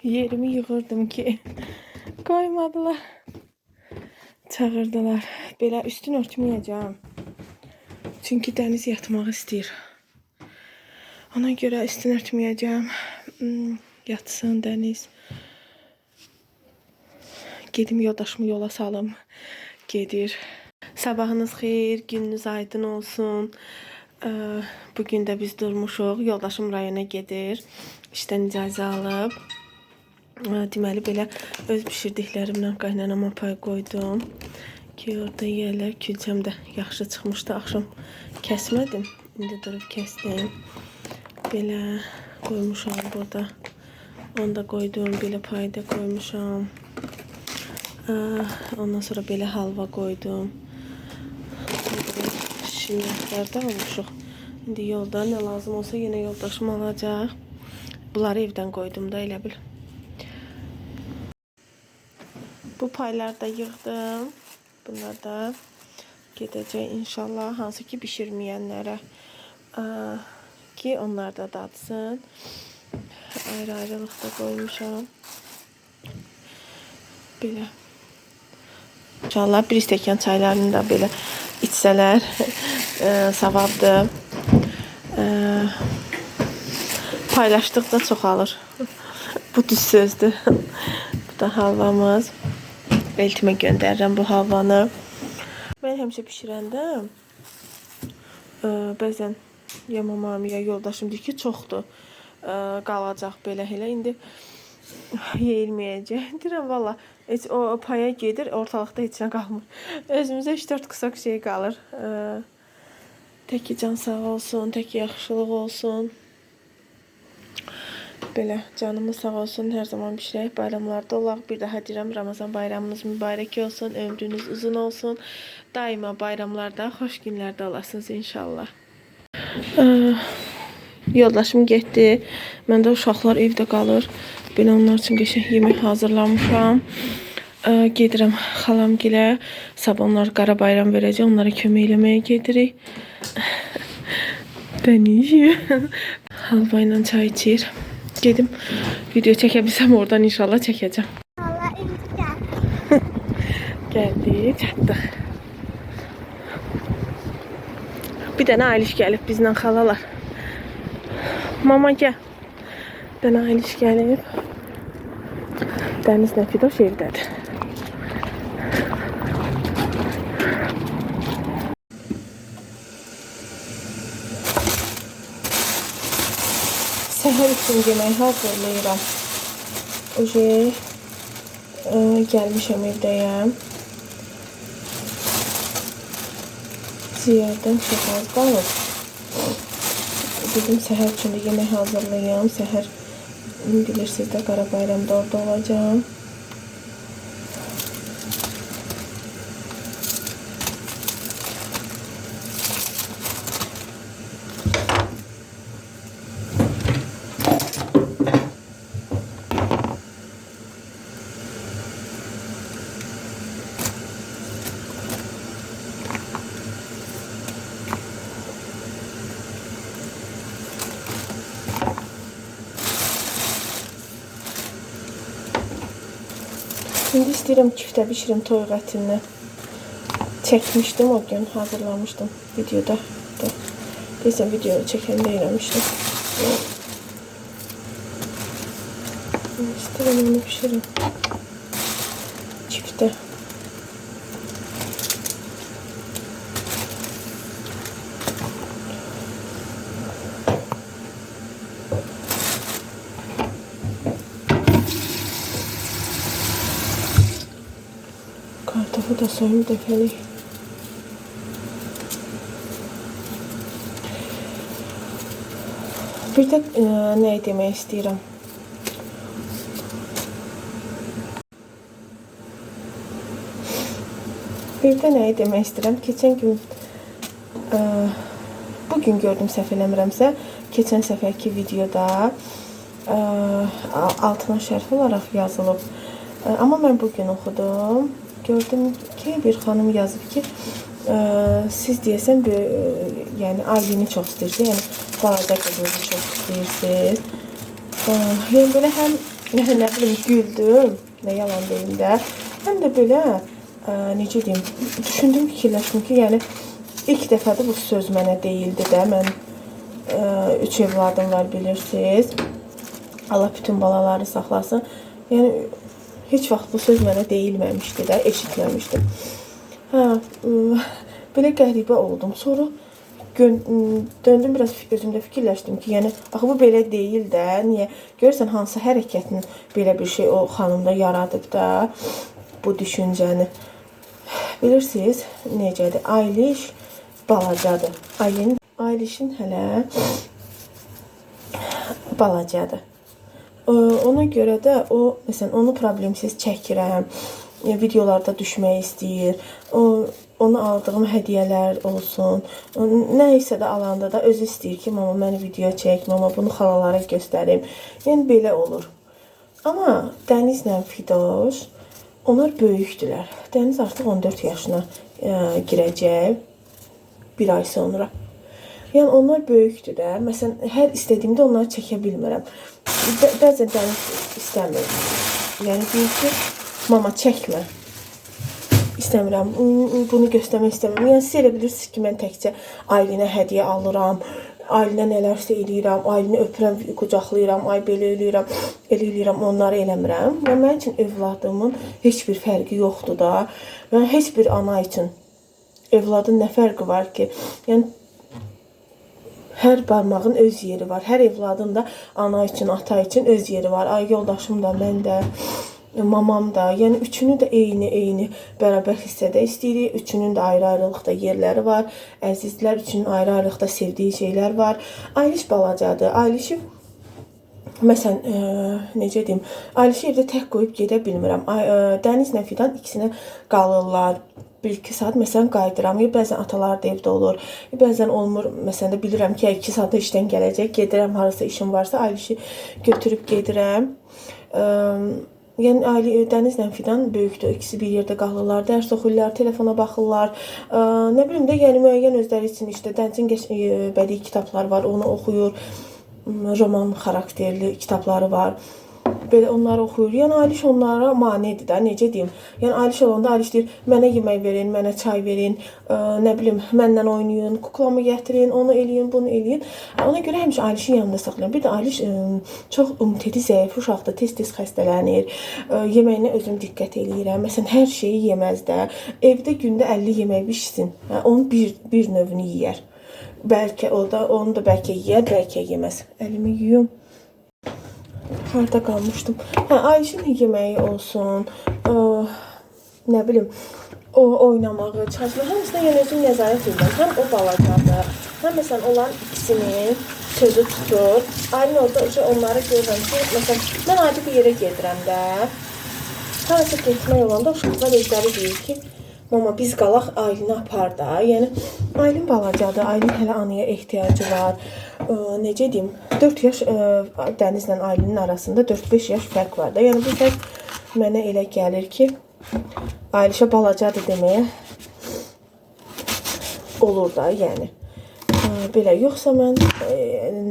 Yerimi yığırdım ki koymadılar. Çağırdılar. Belə üstün örtməyəcəm. Çünki dəniz yatmaq istəyir. Ona görə üstün örtməyəcəm. Yatsın dəniz. Gedim yoldaşımı yola salım. Gedir. Sabahınız xeyir, gününüz aydın olsun. Bugün də biz durmuşuq. Yoldaşım rayona gedir. İşdən icazə alıb. Deməli belə öz bişirdiklərimdən qaynanama pay qoydum ki, orada yeyərlər. Külçəm də yaxşı çıxmışdı. Axşam kəsmədim. İndi durub kəsdim. Belə qoymuşam burada. Onu da qoydum. Belə pay da qoymuşam. Ondan sonra belə halva qoydum. Şirinliklərdə almışıq. İndi yolda nə lazım olsa yenə yoldaşım alacaq. Bunları evdən qoydum da elə bil. Bu payları da yığdım. Bunlar da gedəcək inşallah. Hansı ki bişirməyənlərə ki onlar da dadsın. Ayrı-ayrılıqda qoymuşam. Belə. İnşallah bir stəkan çaylarını da belə içsələr savabdır. Paylaşdıqda çoxalır. Bu düz sözdür. Bu da halvamız. Eltimə göndərirəm bu halvanı. Mən həmişə bişirəndə bəzən ya mamam ya yoldaşım deyir ki çoxdur. Qalacaq belə elə. İndi yeyilməyəcək. Deyirəm valla heç o paya gedir, ortalıqda heç nə qalmır. Özümüzə 3-4 qısaq şey qalır. Tək ki can sağ olsun, tək yaxşılıq olsun. Belə canımız sağ olsun, hər zaman bişirək, bayramlarda olaq. Bir daha deyirəm, Ramazan bayramınız mübarək olsun, ömrünüz uzun olsun. Daima bayramlarda, xoş günlərdə olasınız inşallah. Yoldaşım getdi. Məndə uşaqlar evdə qalır. Belə onlar üçün qəşəng yemək hazırlamışam. Gedirəm xalamgilə. Sabah onlar qara bayram verəcək. Onlara kömək eləməyə gedirik. Dəniz halva ilə çay içir. Gedim video çəkə bilsəm oradan inşallah çəkəcəm. Gəldik, çatdıq. Bir dənə Ayliş gəlib bizlə xalalar. Mama gəl. Bir dənə Ayliş gəlib. Dənizlə Fidoş evdədir. Səhər üçün yemək hazırlayıram. Oje gəlmişəm evdəyəm. Ziyardən çox az qalıb. Dedim səhər üçün də yemək hazırlayım. Səhər bilirsiniz də qara bayramda orada olacağım. Şimdi istəyirəm küftə bişirim toyuq ətini. Çəkmişdim o gün, hazırlamışdım videoda. Deyəsən videonu çəkəndə eləmişdim. İstəyirəm onu bişirim. Küftə. Kartofu da soyum dəfəlik. Bir də nə demək istəyirəm? Keçən gün bugün gördüm səhv eləmirəmsə, keçən səfərki videoda altına şərh olaraq yazılıb. Amma mən bugün oxudum. Gördüm ki bir xanım yazıb ki siz deyəsən yəni Aylini çox istəyirsiniz. Yəni balaca qızınızı çox istəyirsiniz. Yəni belə həm Yəni nə bilim güldüm, nə yalan deyim də. Həm də belə necə deyim, düşündüm, fikirləşdim ki, yəni ilk dəfədə bu söz mənə deyildi də. Mən 3 evladım var, bilirsiniz. Allah bütün balaları saxlasın. Yəni heç vaxt bu söz mənə deyilməmişdi də, eşitməmişdim. Belə qəribə oldum. Sonra döndüm, biraz özümdə fikirləşdim ki, yəni axı bu belə deyil də. Niyə? Görürsən hansı hərəkətin belə bir şey o xanımda yaradıb da bu düşüncəni. Bilirsiniz necədir? Ayliş balacadır. Aylişin hələ balacadır. Ona görə də o, məsələn, onu problemsiz çəkirəm. Videolarda düşmək istəyir. Ona aldığım hədiyyələr olsun. Nə isə də alanda da özü istəyir ki, mama məni video çək, mama bunu xalalara göstərim. Yəni belə olur. Amma Dənizlə Fidoş, onlar böyükdülər. Dəniz artıq 14 yaşına girəcək bir ay sonra. Yəni onlar böyükdür də. Məsələn, hər istədiyimdə onları çəkə bilmirəm. Bəzən Dəniz istəmir. Yəni deyir ki, mama çəkmə. İstəmirəm, bunu göstərmək istəmirəm. Yəni siz elə bilirsiniz ki, mən təkcə Aylinə hədiyyə alıram, Aylinə nələrsə eləyirəm, Aylini öpürəm, qucaqlayıram, ay belə eləyirəm, onları eləmirəm. Və mənim üçün evladımın heç bir fərqi yoxdur da. Yəni heç bir ana üçün evladın nə fərqi var ki? Yəni hər barmağın öz yeri var. Hər evladın da ana üçün, ata üçün öz yeri var. Ay yoldaşım da, mən də, mamam da. Yəni üçünü də eyni bərabər hissədə istəyirik. Üçünün də ayrı-ayrılıqda yerləri var. Əzizlər, üçünün ayrı-ayrılıqda sevdiyi şeylər var. Ayliş balacadır. Ayliş məsələn, necə deyim, Aylişi evdə tək qoyub gedə bilmirəm. Dənizlə Fidan ikisinə qalırlar. 1-2 saat məsələn qayıdıram. Bəzən atalar da evdə olur. Bəzən olmur. Məsələn də bilirəm ki, 2 saatda işdən gələcək. Gedirəm, harasa işim varsa Aylişi götürüb gedirəm. Yəni Dənizlə Fidan böyükdür. İkisi bir yerdə qalırlar, dərs oxuyurlar, telefona baxırlar. Nə bilim də, yəni müəyyən özləri üçün işte Dənizin bədii kitabları var, onu oxuyur. Roman xarakterli kitabları var. Belə onları oxuyur. Yəni Ayliş onlara manedir də, necə deyim. Yəni Ayliş olanda Ayliş deyir, mənə yemək verin, mənə çay verin, nə bilim, mənlə oynayın, kuklamı gətirin, onu eləyin, bunu eləyin. Ona görə həmişə Aylişin yanında saxlayıram. Bir də Ayliş çox ümumi zəif uşaqdır, tez-tez xəstələnir. Yeməyinə özüm diqqət eləyirəm. Məsələn, hər şeyi yeməz də. Evdə gündə 50 yemək bişsin. Onun bir növünü yeyər. Bəlkə onu da bəlkə yeyər, bəlkə yeməz. Əlimi yuyum. Harda qalmışdım? Ayşin yeməyi olsun, nə bilim, o oynamağı, çalışmağı, hamısına yəni özüm nəzarət edirəm. Həm o balacadır, həm məsələn onların ikisinin sözü tutur. Aylin orada onları görürəm ki, məsələn, mən ayrı bir yerə gedirəm də. Harasa getmək olanda uşaqlar özləri deyir ki, mama biz qalaq, Aylini apar da. Yəni Aylin balacadır, Aylin hələ anaya ehtiyacı var. Necə deyim, 4 yaş Dənizlə Aylinin arasında 4-5 yaş fərq var da. Yəni bu fərq mənə elə gəlir ki, Aylişə balacadır deməyə olur da, yəni. Belə, yoxsa mən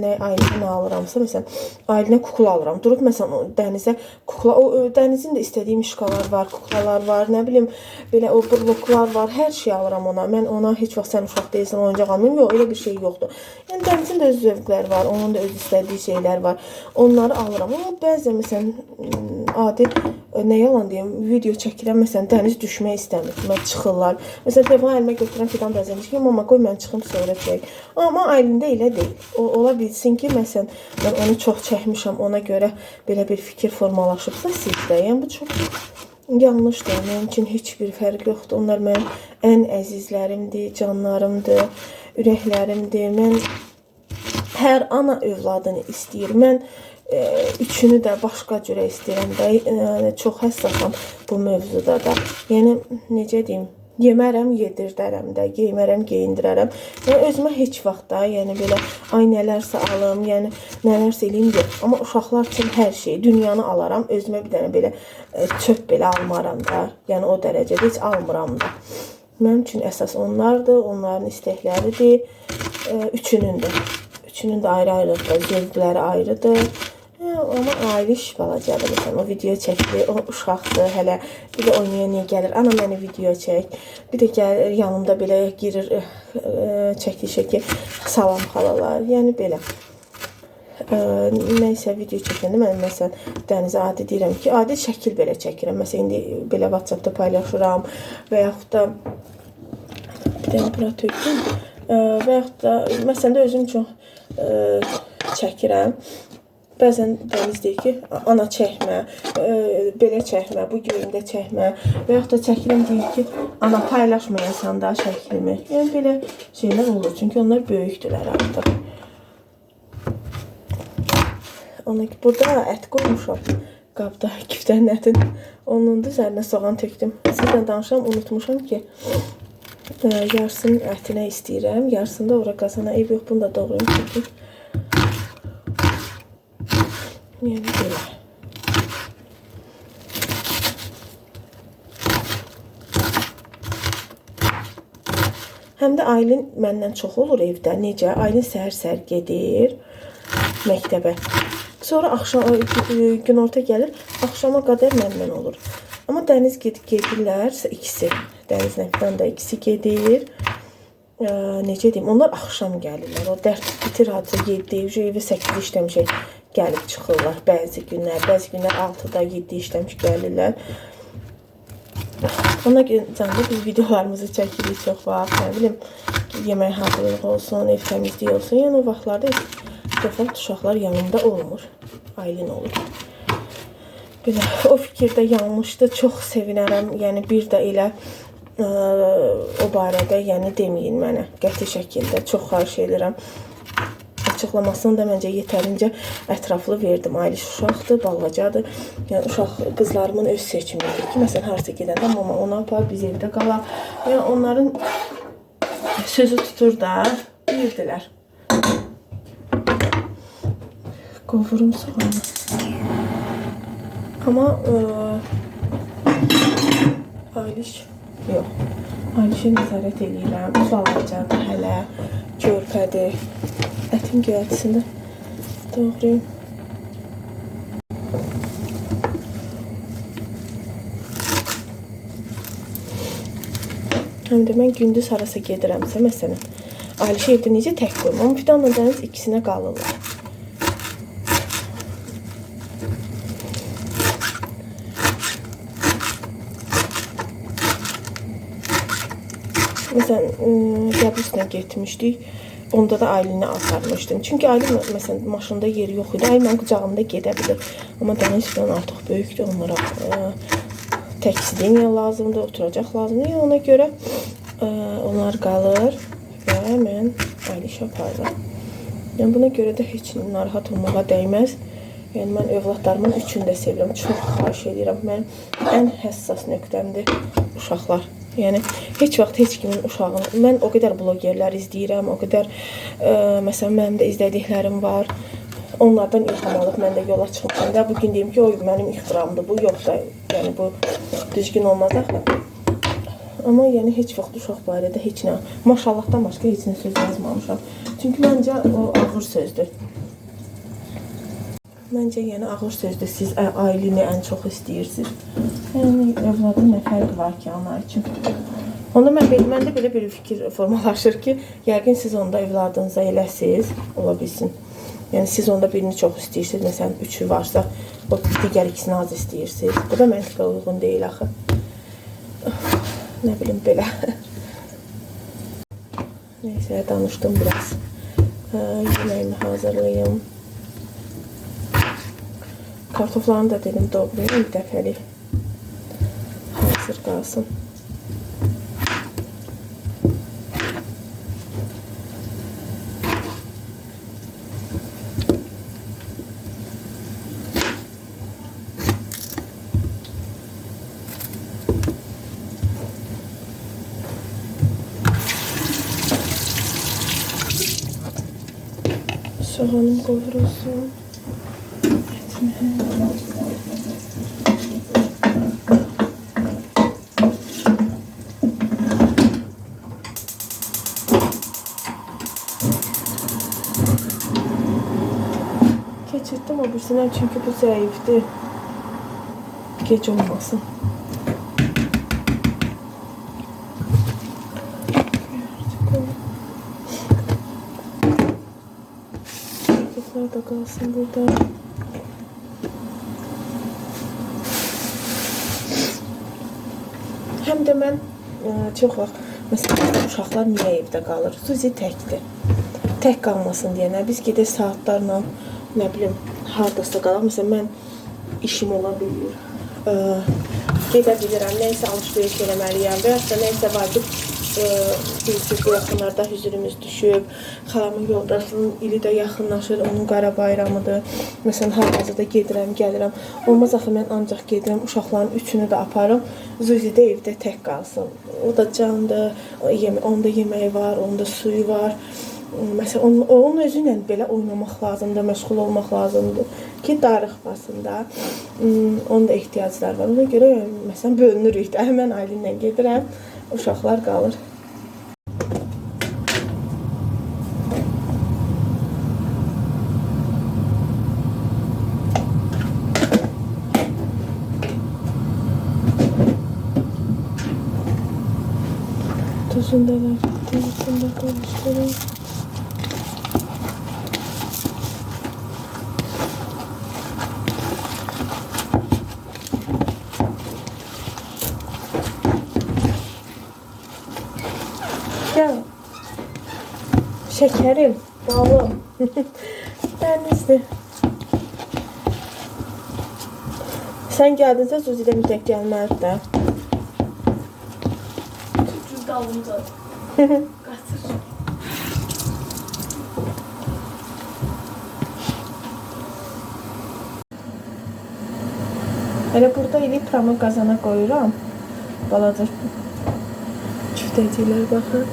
Aylinə nə alıramsa, məsələn, Aylinə kukla alıram. Durub, məsələn, Dənizə kukla, Dənizin də istədiyi mişqalar var, kuklalar var, nə bilim, belə o burluklar var, hər şey alıram ona. Mən ona heç vaxt sən uşaq deyilsən, oyuncaq almayayım, yox, elə bir şey yoxdur. Yəni, Dənizin də öz zövqləri var, onun da öz istədiyi şeylər var. Onları alıram. Amma bəzən, məsələn, adi, nə yalan deyim, video çəkirəm, məsələn, Dəniz düşmək istəmir, mən çıxırlar. Məsələn, telefonu əlimə götürəm, Fidan bəzən deyir ki, mama, qoy mən çıxım, sonra çək. Amma Aylində elə deyil. O, ola bilsin ki, məsələn, mən onu çox çəkmişəm, ona görə belə bir fikir formalaşıbsa sizdə. Yəni, bu çox yanlışdır. Mənim üçün heç bir fərq yoxdur. Onlar mənim ən əzizlərimdir, canlarımdır, ürəklərimdir. Mən hər ana övladını istəyir. Mən üçünü də başqa cürə istəyirəm də. Çox həssasam bu mövzuda da. Yəni, necə deyim? Yemərəm, yedirdərəm də, geymərəm, geyindirərəm. Yəni, özümə heç vaxt da, yəni belə, ay nələrsə alım, yəni nələrsə eləyim yox. Amma uşaqlar üçün hər şey, dünyanı alaram, özümə bir dənə belə çöp belə almaram da. Yəni, o dərəcədə heç almıram da. Mənim üçün əsas onlardır, onların istəkləridir, üçünün də. Üçünün də ayrı-ayrıdır, zövqləri ayrıdır. Ama Ayliş balacadır. Məsələn, o video çəkdi, o uşaqdır hələ. Bir də oynaya niyə gəlir? Ana məni video çək. Bir də gəlir yanımda belə girir çəkilişə ki, salam xalalar. Yəni belə. Nəysə video çəkəndə mən məsələn Dənizə adi deyirəm ki, adi şəkil belə çəkirəm. Məsələn indi belə WhatsApp-da paylaşıram və yaxud da bir dənə bura tökdüm. Və yaxud da məsələn də özüm üçün çəkirəm. Bəzən Dəniz deyir ki, ana çəkmə, belə çəkmə, bu göyümdə çəkmə. Və yaxud da çəkirəm deyir ki, ana paylaşmayasan da şəklimi. Yəni belə şeylər olur. Çünki onlar böyükdürlər artıq. Burada ət qoymuşam. Qabda küftənin ətin. Onun üzərinə soğan tökdüm. Sizlə danışam, unutmuşam ki, yarısının ətinə istəyirəm. Yarısını da ora qazana. Ev yox, bunu da doğrayım. Çünki yəni belə. Həm də Aylin məndən çox olur evdə. Necə? Aylin səhər-səhər gedir məktəbə. Sonra günorta gəlir, axşama qədər məndən olur. Amma Dəniz gedirlər, ikisi. Dənizlə filan da ikisi gedir. Necə deyim, onlar axşam gəlirlər. O dərs bitir hadisə 7, evə 8 işləmişək gəlib çıxırlar bəzi günlər. Bəzi günlər 6-da 7 işləmiş gəlirlər. Ona görə biz videolarımızı çəkirik çox vaxt. Nə bilim, yemək hazırlığı olsun, ev təmizliyi olsun. Yəni o vaxtlarda dəfət uşaqlar yanımda olmur. Aylin olur. Belə, o fikirdə yanlışdır. Çox sevinərəm. Yəni bir də elə o barədə yəni deməyin mənə qəti şəkildə. Çox xahiş edirəm. Açıqlamasını da məncə yetərincə ətraflı verdim. Ayliş uşaqdır, balacadır. Yəni uşaq qızlarımın öz seçimidir ki, məsələn harasa gedəndə mama ona apar, biz evdə qalaq. Yəni onların sözü tutur da, bilirdilər. Qovurum soğanı. Amma Ayliş yox. Aylişə nəzarət edirəm. Balacadır hələ, körpədir. Ətin göyərtisində doğrayım. Həm də mən gündüz harasa gedirəmsə, məsələn, Aylişə evdə necə tək qoyum? Amma Fidanla Dəniz ikisinə qalırlar. Məsələn, Qəbrüsünə getmişdik. Onda da Aylinə aparmışdım. Çünki Aylin məsələn maşında yeri yox idi. Aylin mənim qucağımda gedə bilir. Amma Dəniz falan artıq böyükdür. Onlara təksiliyə lazımdır, oturacaq lazımdır. Yəni ona görə onlar qalır və mən Aylişə aparıram. Yəni buna görə də heç narahat olmağa dəyməz. Yəni mən övladlarımın üçünü də sevirəm. Çox xahiş edirəm. Mənim ən həssas nöqtəmdir uşaqlar. Yəni heç vaxt heç kimin uşağını, mən o qədər blogerlər izləyirəm, o qədər məsələn mənim də izlədiklərim var. Onlardan ilham alıb mən də yola çıxmışam da. Bugün deyim ki, o mənim ixtiramdır, bu yox da, yəni bu düzgün olmaz axı. Amma yəni heç vaxt uşaq barədə heç nə, maşallahdan başqa heç nə söz yazmamışam. Çünki məncə o ağır sözdür. Məncə yəni ağır sözdür. Siz Aylini ən çox istəyirsiniz. Yəni övladın nə fərqi var ki ana üçün? Onda məndə belə bir fikir formalaşır ki, yəqin siz onda övladınıza eləsiniz, ola bilsin. Yəni siz onda birini çox istəyirsiniz. Məsələn 3'ü varsa, o digər ikisini az istəyirsiniz. Bu da məntiqə uyğun deyil axı. Nə bilim belə. Neysə danışdım biraz. Yeməyimi hazırlayım. Kartoflarını da dedim doğrayayım bir dəfəlik. Hazır qalsın. Soğanım qovrulsun. keçirdim o birisindən çünki bu zəifdir. Gec olmasın. Paketler de kalsın burada. Həm də mən çox vaxt, məsələn, uşaqlar niyə evdə qalır? Suzi təkdir. Tək qalmasın deyənə biz gedək saatlarla, nə bilim, hardasa qalaq. Məsələn, mən işim ola bilir. Gedə bilirəm, neysə alışveriş eləməliyəm və ya neysə var ki, bu yaxınlarda hüzürümüz düşüb, xalamın yoldaşının ili də yaxınlaşır, onun qara bayramıdır. Məsələn, hal-hazırda gedirəm, gəlirəm. Olmaz axı, mən ancaq gedirəm, uşaqların üçünü də aparım. Zuzi də evdə tək qalsın. O da candır, onda yeməyi var, onda suyu var. Məsələn, onun özü ilə belə oynamaq lazımdır, məşğul olmaq lazımdır ki, darıxmasın da. Onun da ehtiyacları var. Ona görə, məsələn, bölünürük də. Mən Aylinlə gedirəm, uşaqlar qalır. Tuzunu da karıştırayım. Gel. Şekerim, balım. Dənizli. Sen geldiğinizde Zuzi de mütləq gəlməlidir də. Çocuğu dalımda. Qatır. Elə burada elipramı qazana qoyuram. Balaca küftəciklər baxın.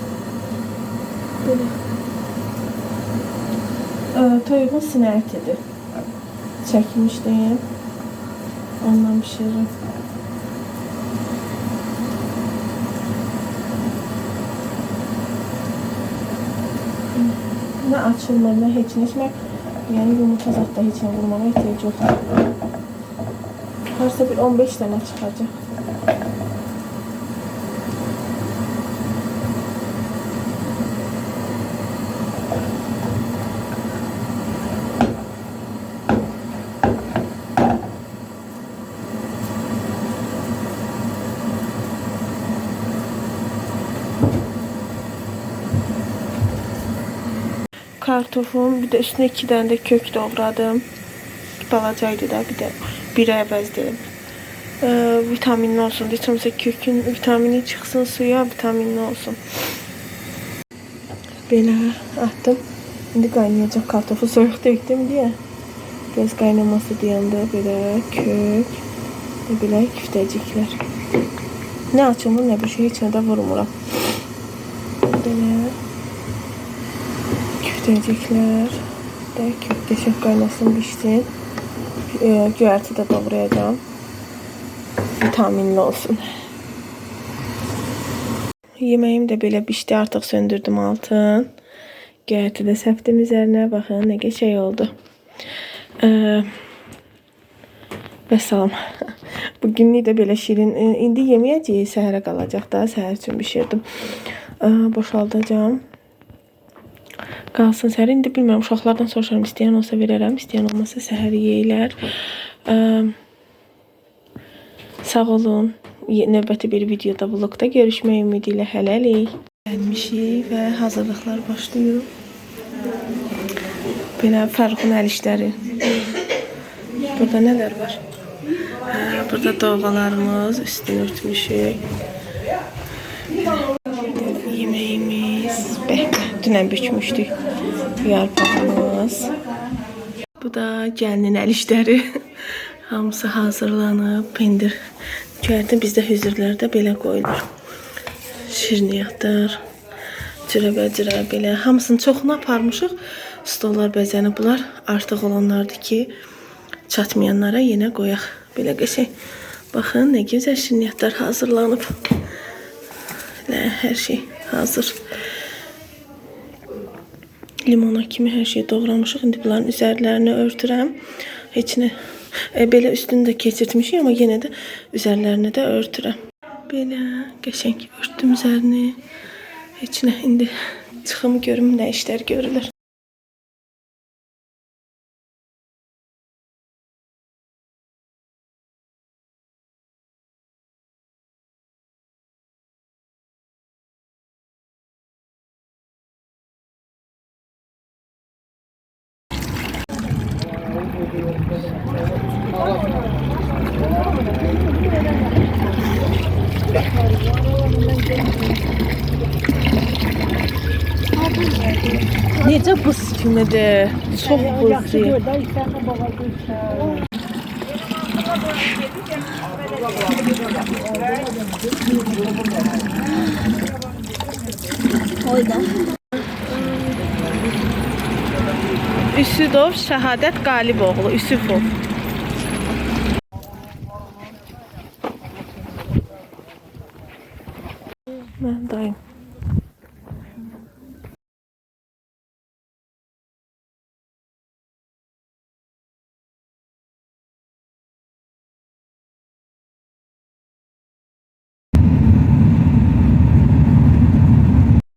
Belə. Toyuğun sinə ətidir. Çəkmişdim. Ondan pişiririm. Nə açılmır, nə heç nə. Yəni yumurta zadda heç nə vurmağa ehtiyac yoxdur. Varsa bir 15 dənə çıxacaq. Kartofum, bir de üstüne 2 tane de kök doğradım. Balacaydı da, bir de bir əvəzdir. Vitaminli olsun. Heç olmasa kökün vitamini çıxsın suya, vitaminli olsun. Belə attım. İndi qaynayacaq kartofu, soyuq döktüm deyə. Biraz qaynaması deyəndə belə kök, belə küftəciklər. Nə açılmır, nə bir şey, heç nə də vurmuram. Belə küftəciklər də köftəşək qaynasın, pişsin. Göyərti də doğrayacağım. Vitaminli olsun. Yemeğim de belə pişdi. Artıq söndürdüm altın. Göyərti də səpdim üzərinə. Baxın, nə qəşəng oldu. Vəssalam. Bugünlük də belə şirin. İndi yeməyəcəyik. Səhərə qalacaq da. Səhər üçün bişirdim. Boşaldacağım. Qalsın səhər. İndi bilmirəm. Uşaqlardan soruşarım. İstəyən olsa verərəm. İstəyən olmasa səhər yeyirlər. Sağ olun. Növbəti bir videoda, vlogda görüşmək ümidi ilə hələlik. Gəlmişik və hazırlıqlar başlayır. Belə Fərqun əl işləri. Burada nələr var? Burada dolğalarımız, üstünü örtmüşük. Yeməyimiz, dünən bükmüşdük. Yarpağımız. Bu da gəlinin əl işləri. Hamısı hazırlanıb, pendir. Göyərti bizdə hüzürlərdə belə qoyulur. Şirniyyatdır, cürəbəcürə belə. Hamısını çoxunu aparmışıq. Stollar bəzənib. Bunlar artıq olanlardır ki, çatmayanlara yenə qoyaq. Belə qəşəng. Baxın, nə gözəl şirniyyatlar hazırlanıb. Hər şey hazır. limona kimi hər şeyi doğramışıq. İndi bunların üzərlərini örtürəm. Heç nə belə üstünü də keçirtmişik, amma yenə də üzərlərini də örtürəm. Belə qəşəng örtdüm üzərini. Heç nə, indi çıxım görüm nə işlər görülür. Necə buz kimidir? Çox buzdur. Üsüdov Şəhadət Qaliboğlu, Üsüfov. Mən dayım.